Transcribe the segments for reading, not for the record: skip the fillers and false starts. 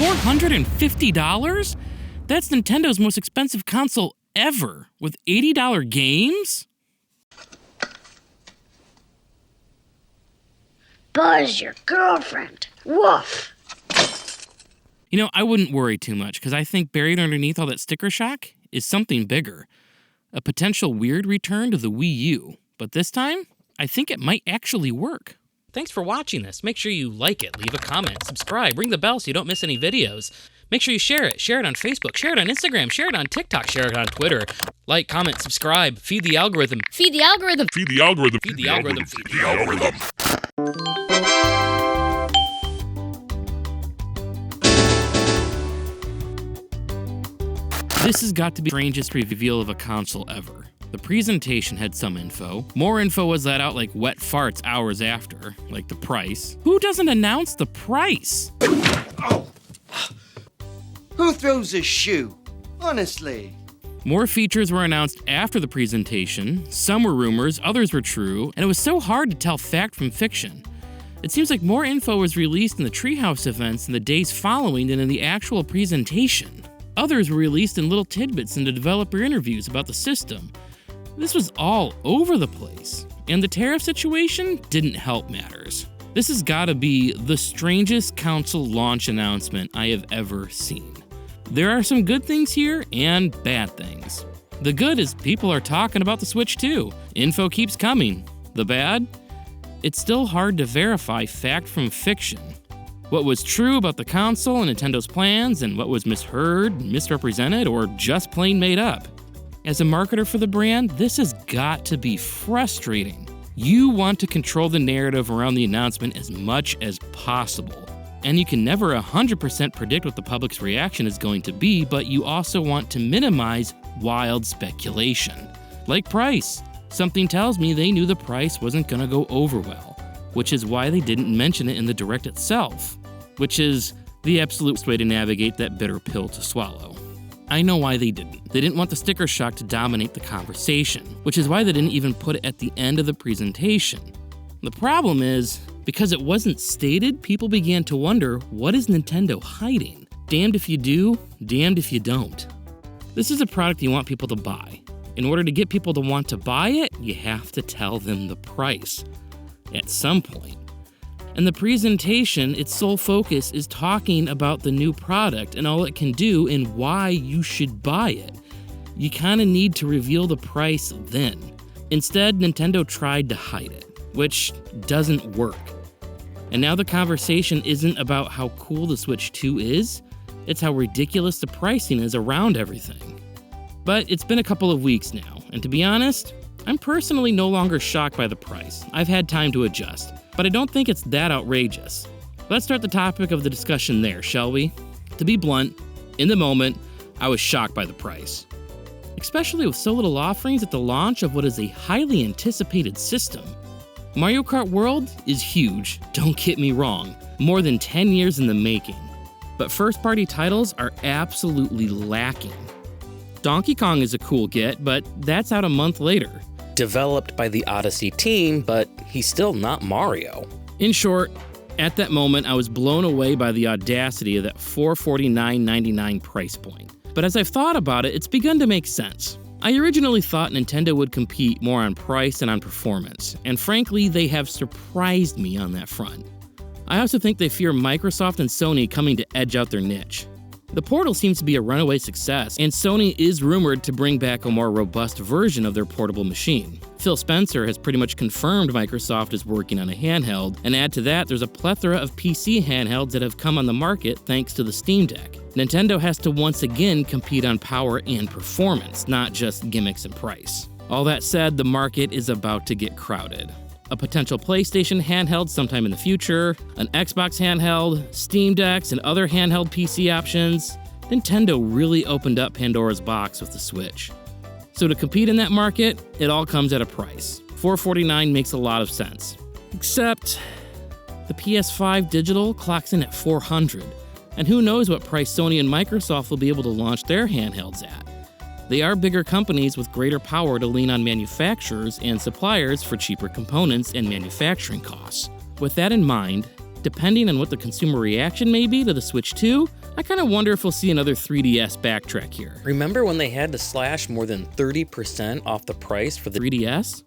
$450? That's Nintendo's most expensive console ever, with $80 games? Buzz, your girlfriend. Woof. You know, I wouldn't worry too much, because I think buried underneath all that sticker shock is something bigger. A potential weird return to the Wii U. But this time, I think it might actually work. Thanks for watching this. Make sure you like it, leave a comment, subscribe, ring the bell so you don't miss any videos. Make sure you share it. Share it on Facebook, share it on Instagram, share it on TikTok, share it on Twitter. Like, comment, subscribe, feed the algorithm. Feed the algorithm. Feed the algorithm. Feed the algorithm. Feed the algorithm. This has got to be the strangest reveal of a console ever. The presentation had some info. More info was let out like wet farts hours after, like the price. Who doesn't announce the price? Oh! Who throws a shoe? Honestly. More features were announced after the presentation. Some were rumors, others were true, and it was so hard to tell fact from fiction. It seems like more info was released in the Treehouse events in the days following than in the actual presentation. Others were released in little tidbits in the developer interviews about the system. This was all over the place, and the tariff situation didn't help matters. This has gotta be the strangest console launch announcement I have ever seen. There are some good things here and bad things. The good is people are talking about the Switch too. Info keeps coming. The bad? It's still hard to verify fact from fiction. What was true about the console and Nintendo's plans, and what was misheard, misrepresented, or just plain made up. As a marketer for the brand, this has got to be frustrating. You want to control the narrative around the announcement as much as possible. And you can never 100% predict what the public's reaction is going to be, but you also want to minimize wild speculation. Like price. Something tells me they knew the price wasn't going to go over well, which is why they didn't mention it in the Direct itself, which is the absolute way to navigate that bitter pill to swallow. I know why they didn't. They didn't want the sticker shock to dominate the conversation, which is why they didn't even put it at the end of the presentation. The problem is, because it wasn't stated, people began to wonder, what is Nintendo hiding? Damned if you do, damned if you don't. This is a product you want people to buy. In order to get people to want to buy it, you have to tell them the price. At some point. And the presentation, its sole focus is talking about the new product and all it can do and why you should buy it. You kind of need to reveal the price then. Instead, Nintendo tried to hide it, which doesn't work. And now the conversation isn't about how cool the Switch 2 is, it's how ridiculous the pricing is around everything. But it's been a couple of weeks now, and to be honest, I'm personally no longer shocked by the price. I've had time to adjust, but I don't think it's that outrageous. Let's start the topic of the discussion there, shall we? To be blunt, in the moment, I was shocked by the price. Especially with so little offerings at the launch of what is a highly anticipated system. Mario Kart World is huge, don't get me wrong, more than 10 years in the making. But first-party titles are absolutely lacking. Donkey Kong is a cool get, but that's out a month later. Developed by the Odyssey team, but he's still not Mario. In short, at that moment, I was blown away by the audacity of that $449.99 price point. But as I've thought about it, it's begun to make sense. I originally thought Nintendo would compete more on price and on performance, and frankly, they have surprised me on that front. I also think they fear Microsoft and Sony coming to edge out their niche. The Portal seems to be a runaway success, and Sony is rumored to bring back a more robust version of their portable machine. Phil Spencer has pretty much confirmed Microsoft is working on a handheld, and add to that, there's a plethora of PC handhelds that have come on the market thanks to the Steam Deck. Nintendo has to once again compete on power and performance, not just gimmicks and price. All that said, the market is about to get crowded. A potential PlayStation handheld sometime in the future, an Xbox handheld, Steam Decks, and other handheld PC options. Nintendo really opened up Pandora's box with the Switch. So to compete in that market, it all comes at a price. $449 makes a lot of sense. Except, the PS5 digital clocks in at $400, and who knows what price Sony and Microsoft will be able to launch their handhelds at. They are bigger companies with greater power to lean on manufacturers and suppliers for cheaper components and manufacturing costs. With that in mind, depending on what the consumer reaction may be to the Switch 2, I kind of wonder if we'll see another 3DS backtrack here. Remember when they had to slash more than 30% off the price for the 3DS?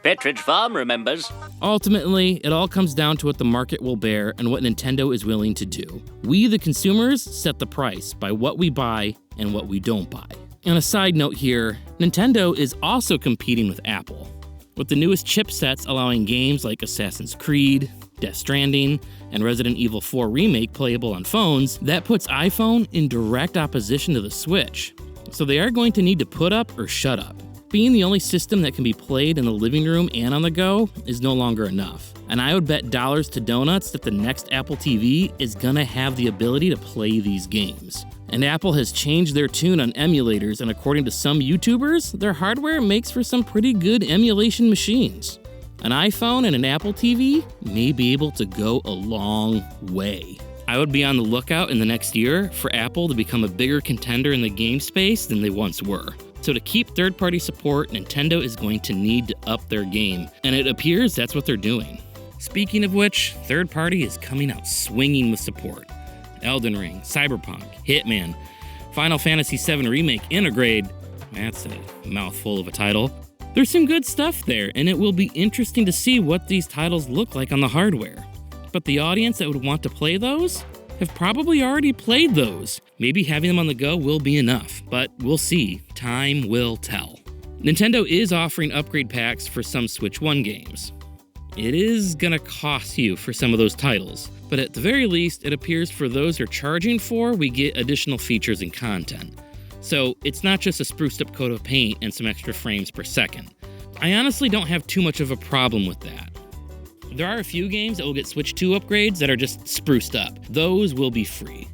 Petridge Farm remembers. Ultimately, it all comes down to what the market will bear and what Nintendo is willing to do. We, the consumers, set the price by what we buy and what we don't buy. And a side note here, Nintendo is also competing with Apple, with the newest chipsets allowing games like Assassin's Creed, Death Stranding, and Resident Evil 4 Remake playable on phones. That puts iPhone in direct opposition to the Switch. So they are going to need to put up or shut up. Being the only system that can be played in the living room and on the go is no longer enough. And I would bet dollars to donuts that the next Apple TV is gonna have the ability to play these games. And Apple has changed their tune on emulators, and according to some YouTubers, their hardware makes for some pretty good emulation machines. An iPhone and an Apple TV may be able to go a long way. I would be on the lookout in the next year for Apple to become a bigger contender in the game space than they once were. So to keep third-party support, Nintendo is going to need to up their game, and it appears that's what they're doing. Speaking of which, third-party is coming out swinging with support. Elden Ring, Cyberpunk, Hitman, Final Fantasy VII Remake Intergrade, that's a mouthful of a title. There's some good stuff there, and it will be interesting to see what these titles look like on the hardware. But the audience that would want to play those have probably already played those. Maybe having them on the go will be enough, but we'll see. Time will tell. Nintendo is offering upgrade packs for some Switch 1 games. It is gonna cost you for some of those titles, but at the very least, it appears for those you're charging for, we get additional features and content. So it's not just a spruced up coat of paint and some extra frames per second. I honestly don't have too much of a problem with that. There are a few games that will get Switch 2 upgrades that are just spruced up. Those will be free.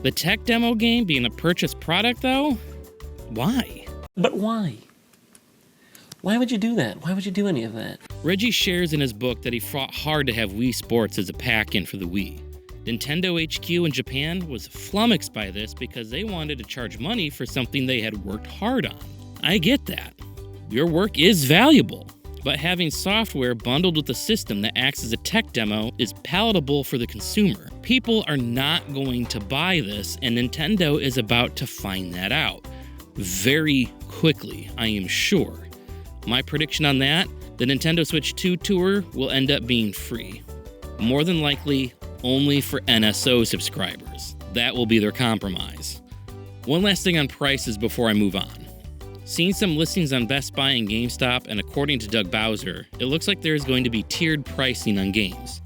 The tech demo game being a purchased product, though? Why? But why? Why would you do that? Why would you do any of that? Reggie shares in his book that he fought hard to have Wii Sports as a pack-in for the Wii. Nintendo HQ in Japan was flummoxed by this because they wanted to charge money for something they had worked hard on. I get that. Your work is valuable. But having software bundled with a system that acts as a tech demo is palatable for the consumer. People are not going to buy this, and Nintendo is about to find that out. Very quickly, I am sure. My prediction on that, the Nintendo Switch 2 tour will end up being free. More than likely, only for NSO subscribers. That will be their compromise. One last thing on prices before I move on. Seeing some listings on Best Buy and GameStop, and according to Doug Bowser, it looks like there is going to be tiered pricing on games,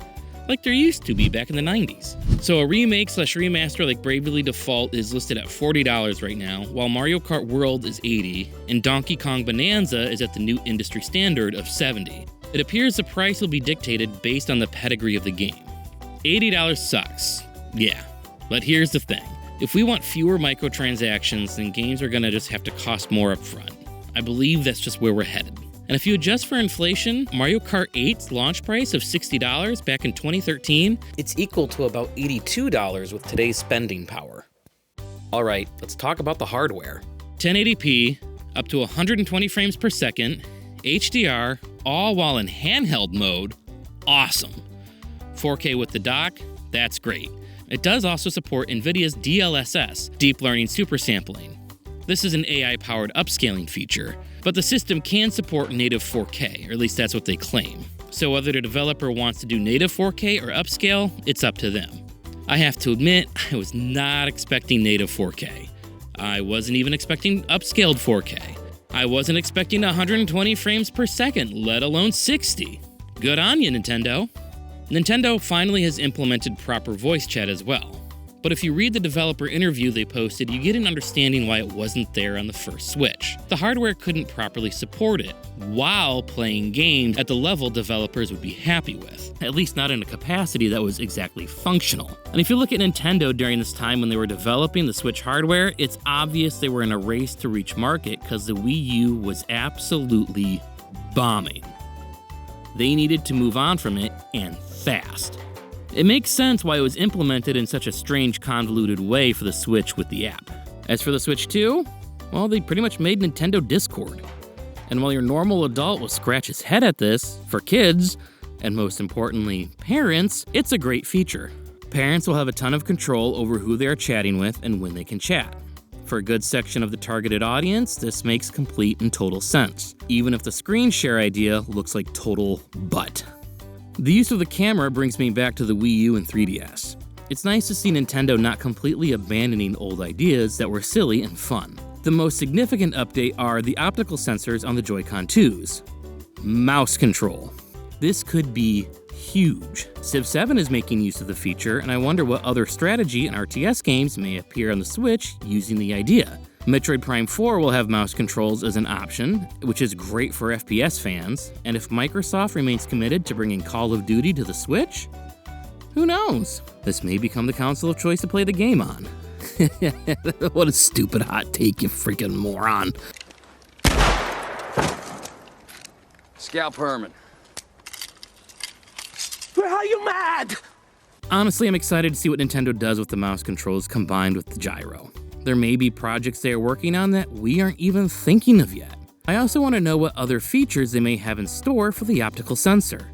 like there used to be back in the 90s. So a remake/remaster like Bravely Default is listed at $40 right now, while Mario Kart World is $80, and Donkey Kong Bonanza is at the new industry standard of $70. It appears the price will be dictated based on the pedigree of the game. $80 sucks, yeah, but here's the thing. If we want fewer microtransactions, then games are gonna just have to cost more upfront. I believe that's just where we're headed. And if you adjust for inflation, Mario Kart 8's launch price of $60 back in 2013, It's equal to about $82 with today's spending power. All right, let's talk about the hardware. 1080p, up to 120 frames per second, HDR, all while in handheld mode, awesome. 4K with the dock, that's great. It does also support NVIDIA's DLSS, Deep Learning Super Sampling. This is an AI-powered upscaling feature, but the system can support native 4K, or at least that's what they claim. So whether the developer wants to do native 4K or upscale, it's up to them. I have to admit, I was not expecting native 4K. I wasn't even expecting upscaled 4K. I wasn't expecting 120 frames per second, let alone 60. Good on you, Nintendo. Nintendo finally has implemented proper voice chat as well. But if you read the developer interview they posted, you get an understanding why it wasn't there on the first Switch. The hardware couldn't properly support it, while playing games at the level developers would be happy with. At least not in a capacity that was exactly functional. And if you look at Nintendo during this time when they were developing the Switch hardware, it's obvious they were in a race to reach market because the Wii U was absolutely bombing. They needed to move on from it, and fast. It makes sense why it was implemented in such a strange, convoluted way for the Switch with the app. As for the Switch 2, well, they pretty much made Nintendo Discord. And while your normal adult will scratch his head at this, for kids, And most importantly, parents, it's a great feature. Parents will have a ton of control over who they are chatting with and when they can chat. For a good section of the targeted audience, this makes complete and total sense, even if the screen share idea looks like total butt. The use of the camera brings me back to the Wii U and 3DS. It's nice to see Nintendo not completely abandoning old ideas that were silly and fun. The most significant update are the optical sensors on the Joy-Con 2s. Mouse control. This could be huge. Civ 7 is making use of the feature, and I wonder what other strategy and RTS games may appear on the Switch using the idea. Metroid Prime 4 will have mouse controls as an option, which is great for FPS fans, and if Microsoft remains committed to bringing Call of Duty to the Switch, who knows? This may become the console of choice to play the game on. What a stupid hot take, you freaking moron. Scalp Herman. Are you mad? Honestly, I'm excited to see what Nintendo does with the mouse controls combined with the gyro. There may be projects they are working on that we aren't even thinking of yet. I also want to know what other features they may have in store for the optical sensor.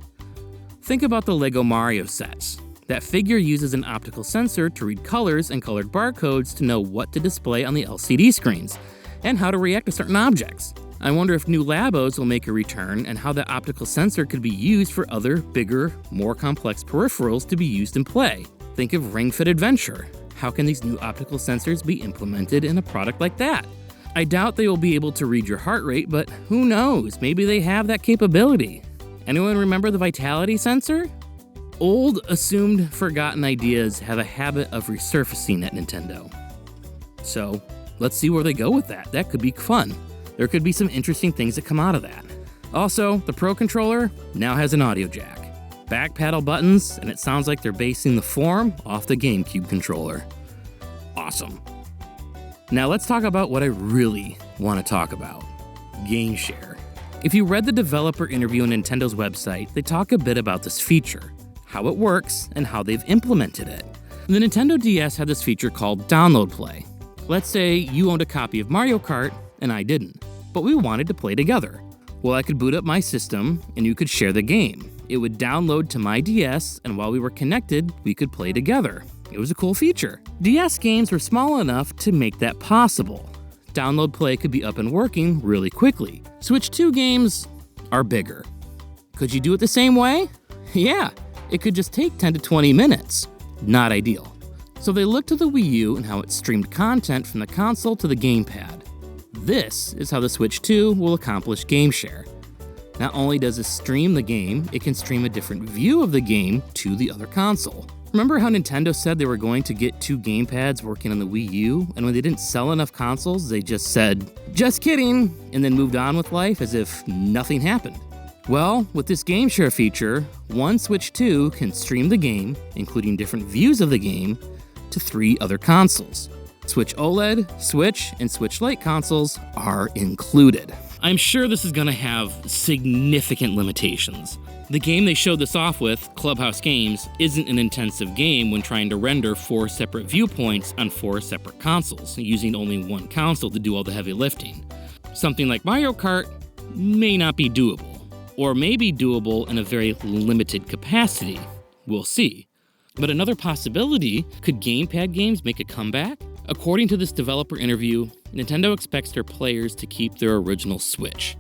Think about the LEGO Mario sets. That figure uses an optical sensor to read colors and colored barcodes to know what to display on the LCD screens, and how to react to certain objects. I wonder if new Labos will make a return and how that optical sensor could be used for other, bigger, more complex peripherals to be used in play. Think of Ring Fit Adventure. How can these new optical sensors be implemented in a product like that? I doubt they will be able to read your heart rate, but who knows, maybe they have that capability. Anyone remember the vitality sensor? Old, assumed, forgotten ideas have a habit of resurfacing at Nintendo. So, let's see where they go with that. That could be fun. There could be some interesting things that come out of that. Also, the Pro Controller now has an audio jack, back paddle buttons, and it sounds like they're basing the form off the GameCube controller. Awesome. Now let's talk about what I really want to talk about. GameShare. If you read the developer interview on Nintendo's website, they talk a bit about this feature, how it works, and how they've implemented it. The Nintendo DS had this feature called Download Play. Let's say you owned a copy of Mario Kart and I didn't, but we wanted to play together. Well, I could boot up my system and you could share the game. It would download to my DS, and while we were connected, we could play together. It was a cool feature. DS games were small enough to make that possible. Download Play could be up and working really quickly. Switch 2 games are bigger. Could you do it the same way? Yeah, it could just take 10 to 20 minutes. Not ideal. So they looked to the Wii U and how it streamed content from the console to the gamepad. This is how the Switch 2 will accomplish GameShare. Not only does it stream the game, it can stream a different view of the game to the other console. Remember how Nintendo said they were going to get 2 gamepads working on the Wii U, and when they didn't sell enough consoles, they just said, "Just kidding," and then moved on with life as if nothing happened? Well, with this GameShare feature, one Switch 2 can stream the game, including different views of the game, to 3 other consoles. Switch OLED, Switch, and Switch Lite consoles are included. I'm sure this is going to have significant limitations. The game they showed this off with, Clubhouse Games, isn't an intensive game when trying to render 4 separate viewpoints on 4 separate consoles, using only one console to do all the heavy lifting. Something like Mario Kart may not be doable, or may be doable in a very limited capacity. We'll see. But another possibility, could gamepad games make a comeback? According to this developer interview, Nintendo expects their players to keep their original Switch.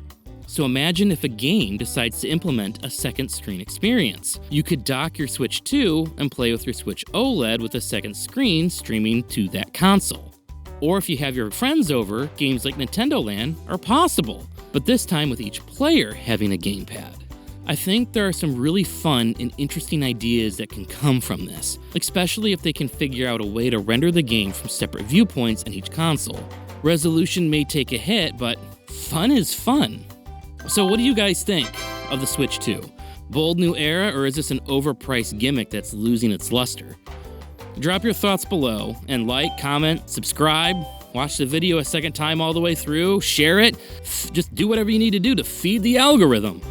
So imagine if a game decides to implement a second screen experience. You could dock your Switch 2 and play with your Switch OLED with a second screen streaming to that console. Or if you have your friends over, games like Nintendo Land are possible, but this time with each player having a gamepad. I think there are some really fun and interesting ideas that can come from this, especially if they can figure out a way to render the game from separate viewpoints on each console. Resolution may take a hit, but fun is fun. So what do you guys think of the Switch 2? Bold new era, or is this an overpriced gimmick that's losing its luster? Drop your thoughts below, and like, comment, subscribe, watch the video a second time all the way through, share it, just do whatever you need to do to feed the algorithm.